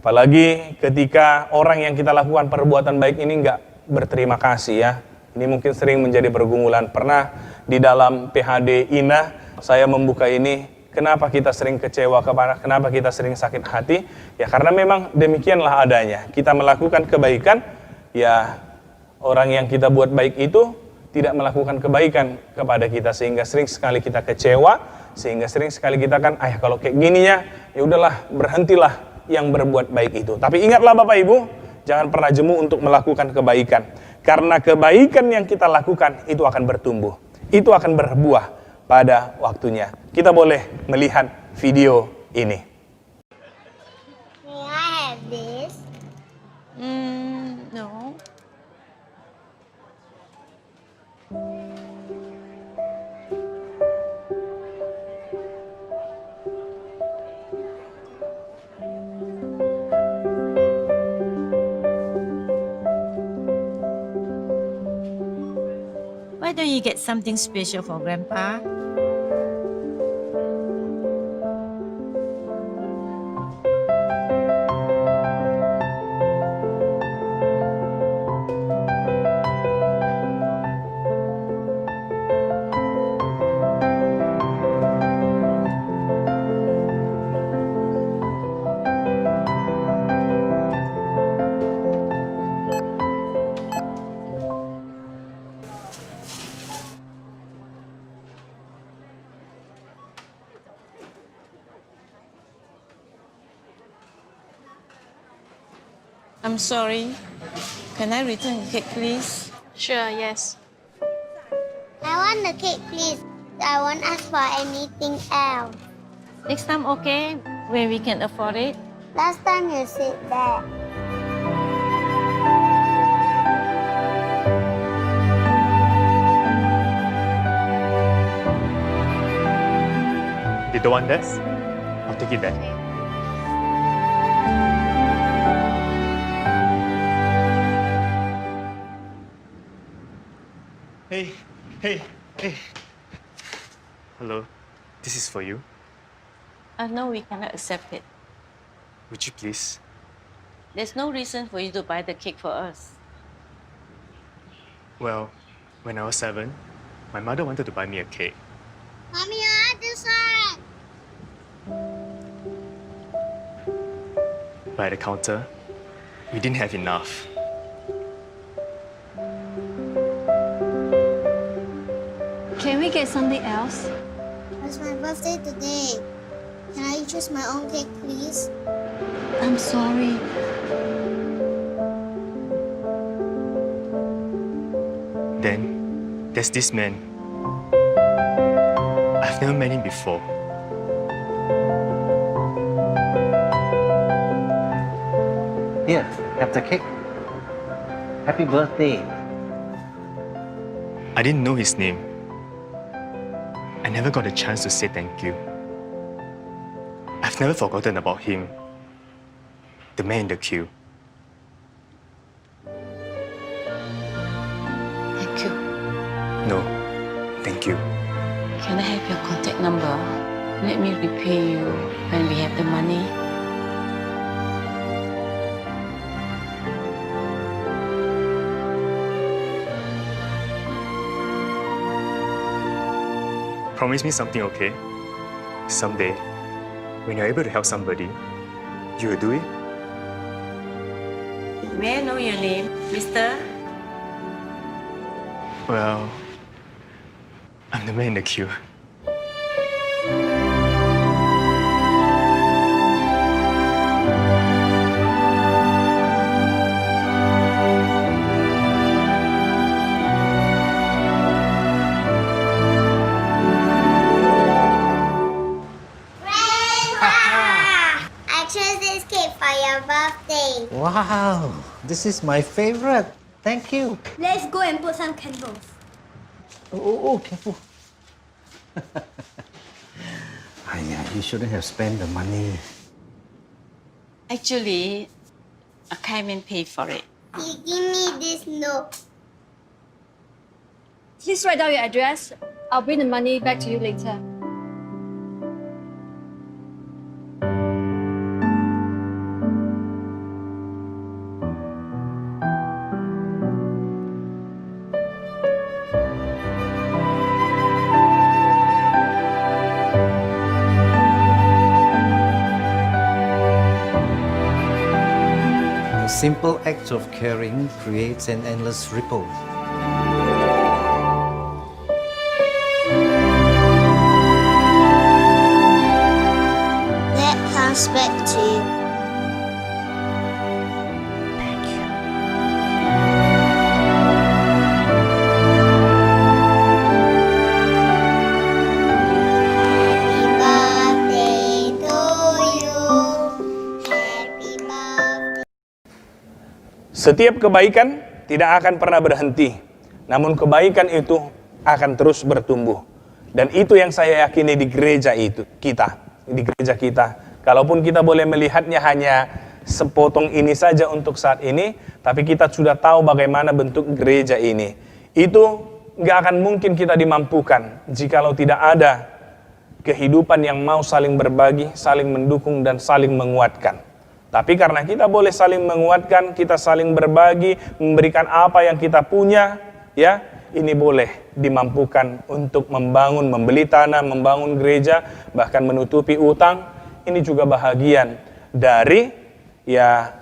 Apalagi ketika orang yang kita lakukan perbuatan baik ini nggak berterima kasih, ya. Ini mungkin sering menjadi pergumulan. Pernah di dalam PHD INA saya membuka ini, kenapa kita sering kecewa, kenapa kita sering sakit hati? Ya karena memang demikianlah adanya. Kita melakukan kebaikan, ya orang yang kita buat baik itu tidak melakukan kebaikan kepada kita, sehingga sering sekali kita kecewa, sehingga sering sekali kita kan, kalau kayak gini ya udahlah, berhentilah yang berbuat baik itu. Tapi ingatlah Bapak Ibu, jangan pernah jemu untuk melakukan kebaikan. Karena kebaikan yang kita lakukan itu akan bertumbuh, itu akan berbuah pada waktunya. Kita boleh melihat video ini. May I have this? No. Why don't you get something special for Grandpa? I'm sorry. Can I return the cake, please? Sure, yes. I want the cake, please. I won't ask for anything else. Next time, okay? When we can afford it. Last time you said that. You don't want this? I'll take it back. Hey, hey. Hello, this is for you. No, we cannot accept it. Would you please? There's no reason for you to buy the cake for us. Well, when I was 7, my mother wanted to buy me a cake. Mommy, I want this one. But at the counter, we didn't have enough. Can we get something else? It's my birthday today. Can I choose my own cake, please? I'm sorry. Then, there's this man. I've never met him before. Here, have the cake. Happy birthday. I didn't know his name. I never got a chance to say thank you. I've never forgotten about him. The man in the queue. Thank you. No, thank you. Can I have your contact number? Let me repay you when we have the money. Promise me something, okay? Someday, when you're able to help somebody, you will do it? May I know your name, mister? Well, I'm the man in the queue. I chose this cake for your birthday. Wow, this is my favorite. Thank you. Let's go and put some candles. Oh, careful. You shouldn't have spent the money. Actually, I came and paid for it. He give me this note. Please write down your address. I'll bring the money back to you later. A simple act of caring creates an endless ripple. That comes back to you. Happy birthday to you. Happy birthday. Setiap kebaikan tidak akan pernah berhenti, namun kebaikan itu akan terus bertumbuh. Dan itu yang saya yakini di gereja kita. Kalaupun kita boleh melihatnya hanya sepotong ini saja untuk saat ini, tapi kita sudah tahu bagaimana bentuk gereja ini. Itu nggak akan mungkin kita dimampukan jikalau tidak ada kehidupan yang mau saling berbagi, saling mendukung, dan saling menguatkan. Tapi karena kita boleh saling menguatkan, kita saling berbagi, memberikan apa yang kita punya, ya, ini boleh dimampukan untuk membangun, membeli tanah, membangun gereja, bahkan menutupi utang. Ini juga bahagian dari, ya,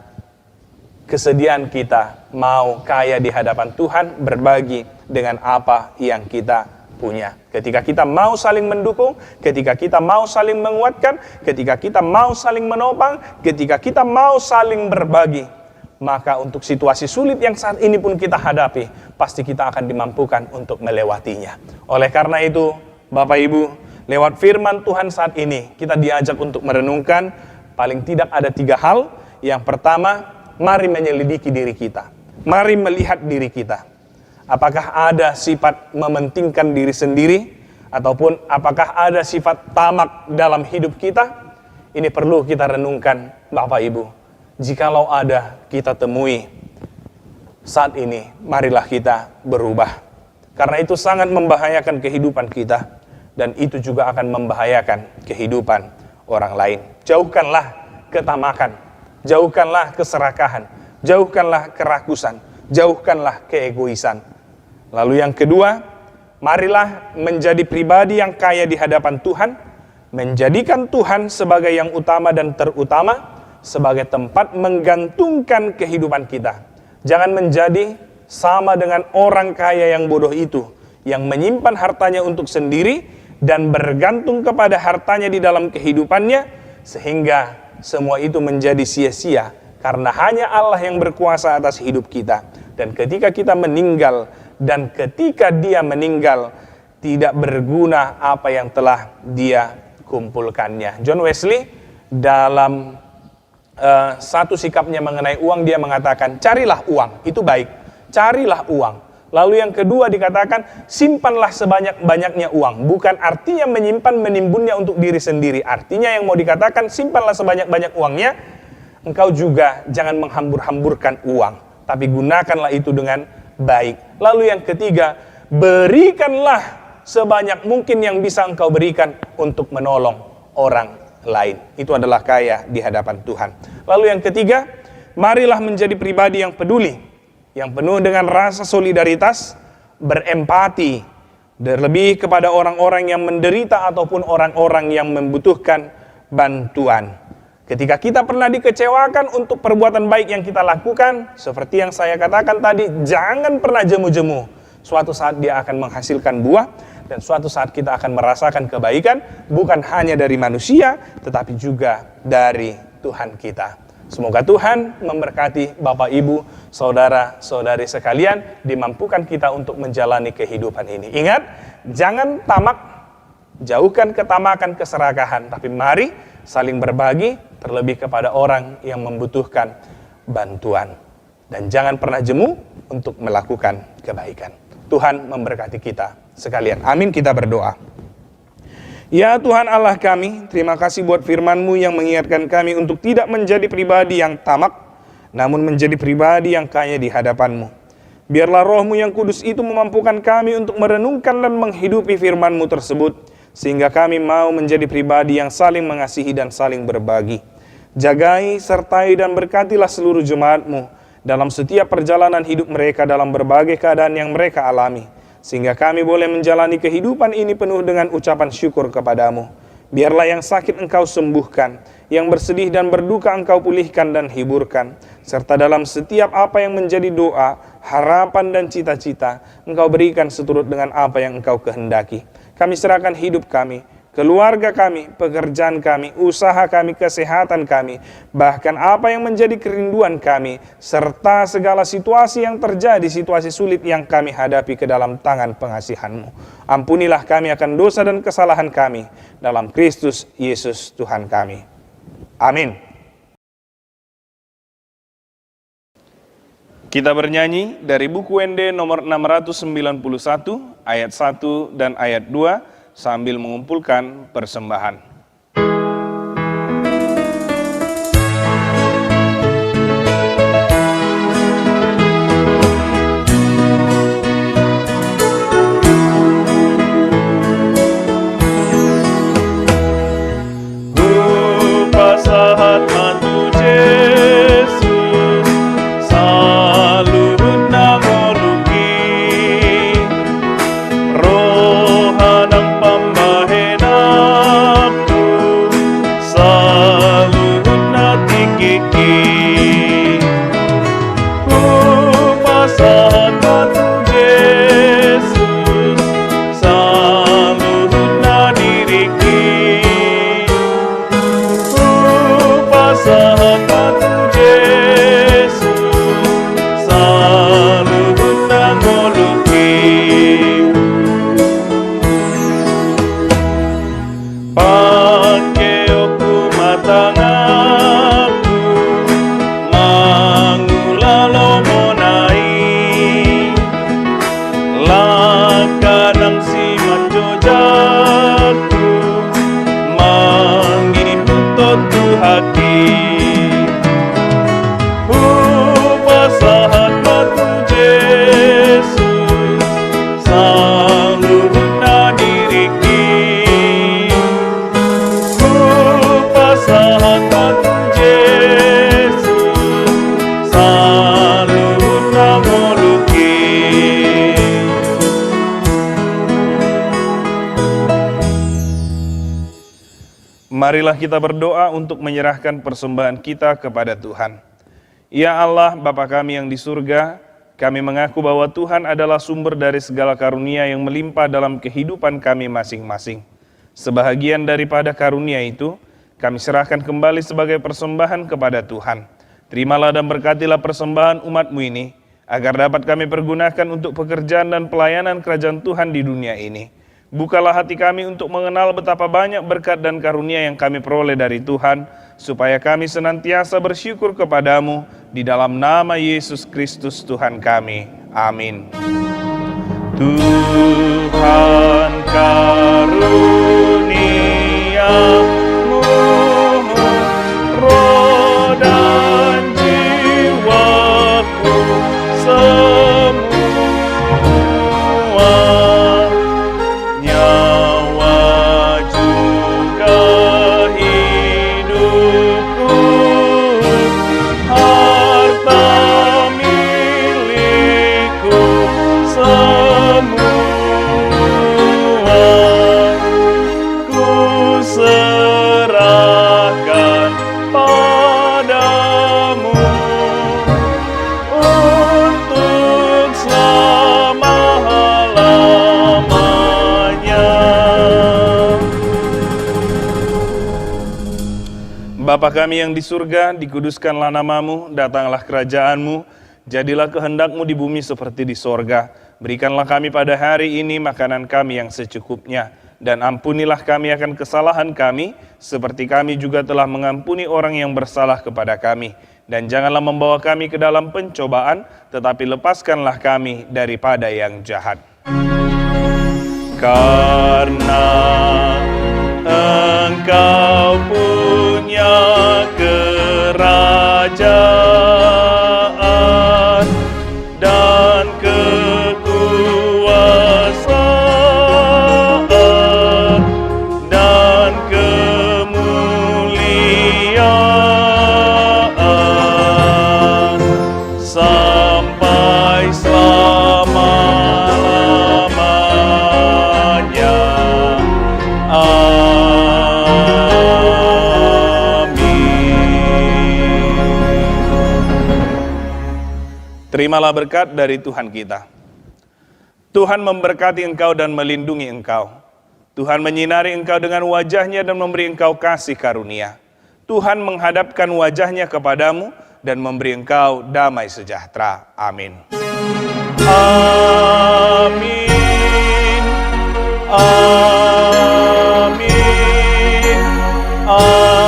kesediaan kita mau kaya di hadapan Tuhan, berbagi dengan apa yang kita punya. Ketika kita mau saling mendukung, ketika kita mau saling menguatkan, ketika kita mau saling menopang, ketika kita mau saling berbagi, maka untuk situasi sulit yang saat ini pun kita hadapi, pasti kita akan dimampukan untuk melewatinya. Oleh karena itu, Bapak Ibu, lewat firman Tuhan saat ini, kita diajak untuk merenungkan paling tidak ada 3 hal. Yang pertama, mari menyelidiki diri kita. Mari melihat diri kita. Apakah ada sifat mementingkan diri sendiri, ataupun apakah ada sifat tamak dalam hidup kita? Ini perlu kita renungkan, Bapak Ibu. Jikalau ada, kita temui saat ini, marilah kita berubah. Karena itu sangat membahayakan kehidupan kita, dan itu juga akan membahayakan kehidupan orang lain. Jauhkanlah ketamakan, jauhkanlah keserakahan, jauhkanlah kerakusan, jauhkanlah keegoisan. Lalu yang kedua, marilah menjadi pribadi yang kaya di hadapan Tuhan, menjadikan Tuhan sebagai yang utama dan terutama, sebagai tempat menggantungkan kehidupan kita. Jangan menjadi sama dengan orang kaya yang bodoh itu, yang menyimpan hartanya untuk sendiri dan bergantung kepada hartanya di dalam kehidupannya, sehingga semua itu menjadi sia-sia, karena hanya Allah yang berkuasa atas hidup kita. Dan ketika kita meninggal, dan ketika dia meninggal, tidak berguna apa yang telah dia kumpulkannya. John Wesley dalam satu sikapnya mengenai uang, dia mengatakan, carilah uang, itu baik, carilah uang. Lalu yang kedua dikatakan, simpanlah sebanyak-banyaknya uang. Bukan artinya menyimpan, menimbunnya untuk diri sendiri. Artinya yang mau dikatakan, simpanlah sebanyak-banyak uangnya. Engkau juga jangan menghambur-hamburkan uang, tapi gunakanlah itu dengan baik. Lalu yang ketiga, berikanlah sebanyak mungkin yang bisa engkau berikan untuk menolong orang lain. Itu adalah kaya di hadapan Tuhan. Lalu yang ketiga, marilah menjadi pribadi yang peduli, yang penuh dengan rasa solidaritas, berempati, terlebih kepada orang-orang yang menderita ataupun orang-orang yang membutuhkan bantuan. Ketika kita pernah dikecewakan untuk perbuatan baik yang kita lakukan, seperti yang saya katakan tadi, jangan pernah jemu-jemu. Suatu saat dia akan menghasilkan buah, dan suatu saat kita akan merasakan kebaikan, bukan hanya dari manusia, tetapi juga dari Tuhan kita. Semoga Tuhan memberkati Bapak, Ibu, saudara-saudari sekalian, dimampukan kita untuk menjalani kehidupan ini. Ingat, jangan tamak, jauhkan ketamakan, keserakahan, tapi mari saling berbagi, terlebih kepada orang yang membutuhkan bantuan. Dan jangan pernah jemu untuk melakukan kebaikan. Tuhan memberkati kita sekalian. Amin, kita berdoa. Ya Tuhan Allah kami, terima kasih buat firman-Mu yang mengingatkan kami untuk tidak menjadi pribadi yang tamak, namun menjadi pribadi yang kaya di hadapan-Mu. Biarlah Roh-Mu yang kudus itu memampukan kami untuk merenungkan dan menghidupi firman-Mu tersebut, sehingga kami mau menjadi pribadi yang saling mengasihi dan saling berbagi. Jagai, sertai, dan berkatilah seluruh jemaat-Mu dalam setiap perjalanan hidup mereka dalam berbagai keadaan yang mereka alami, sehingga kami boleh menjalani kehidupan ini penuh dengan ucapan syukur kepadamu. Biarlah yang sakit Engkau sembuhkan, yang bersedih dan berduka Engkau pulihkan dan hiburkan, serta dalam setiap apa yang menjadi doa, harapan dan cita-cita, Engkau berikan seturut dengan apa yang Engkau kehendaki. Kami serahkan hidup kami, keluarga kami, pekerjaan kami, usaha kami, kesehatan kami, bahkan apa yang menjadi kerinduan kami, serta segala situasi yang terjadi, situasi sulit yang kami hadapi ke dalam tangan pengasihan-Mu. Ampunilah kami akan dosa dan kesalahan kami, dalam Kristus Yesus Tuhan kami. Amin. Kita bernyanyi dari buku WND nomor 691, ayat 1 dan ayat 2, sambil mengumpulkan persembahan. Sahat mantu Yesus saluhun namoluki rohanang pambahenak Marilah kita berdoa untuk menyerahkan persembahan kita kepada Tuhan. Ya Allah, Bapa kami yang di surga, kami mengaku bahwa Tuhan adalah sumber dari segala karunia yang melimpah dalam kehidupan kami masing-masing. Sebahagian daripada karunia itu, kami serahkan kembali sebagai persembahan kepada Tuhan. Terimalah dan berkatilah persembahan umat-Mu ini, agar dapat kami pergunakan untuk pekerjaan dan pelayanan kerajaan Tuhan di dunia ini. Bukalah hati kami untuk mengenal betapa banyak berkat dan karunia yang kami peroleh dari Tuhan, supaya kami senantiasa bersyukur kepadamu di dalam nama Yesus Kristus Tuhan kami. Amin. Tuhan karuniamu, roh dan jiwaku semua, nyawa juga hidupku, harta milikku semua, ku serahkan padamu untuk selama-lamanya. Bapa kami yang di surga, dikuduskanlah namamu, datanglah kerajaanmu, jadilah kehendak-Mu di bumi seperti di sorga. Berikanlah kami pada hari ini makanan kami yang secukupnya, dan ampunilah kami akan kesalahan kami, seperti kami juga telah mengampuni orang yang bersalah kepada kami. Dan janganlah membawa kami ke dalam pencobaan, tetapi lepaskanlah kami daripada yang jahat. Karena Engkau punya kerajaan dan kekuasaan dan kemuliaan sampai selama-lamanya. Terimalah berkat dari Tuhan kita. Tuhan memberkati engkau dan melindungi engkau. Tuhan menyinari engkau dengan wajah-Nya dan memberi engkau kasih karunia. Tuhan menghadapkan wajah-Nya kepadamu dan memberi engkau damai sejahtera. Amin. Amin. Amin. Amin.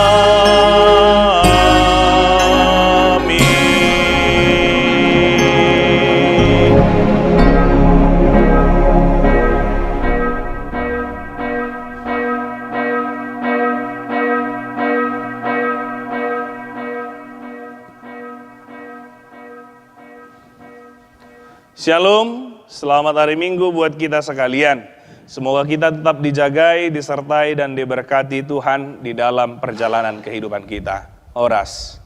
Shalom, selamat hari Minggu buat kita sekalian. Semoga kita tetap dijagai, disertai, dan diberkati Tuhan di dalam perjalanan kehidupan kita. Oras.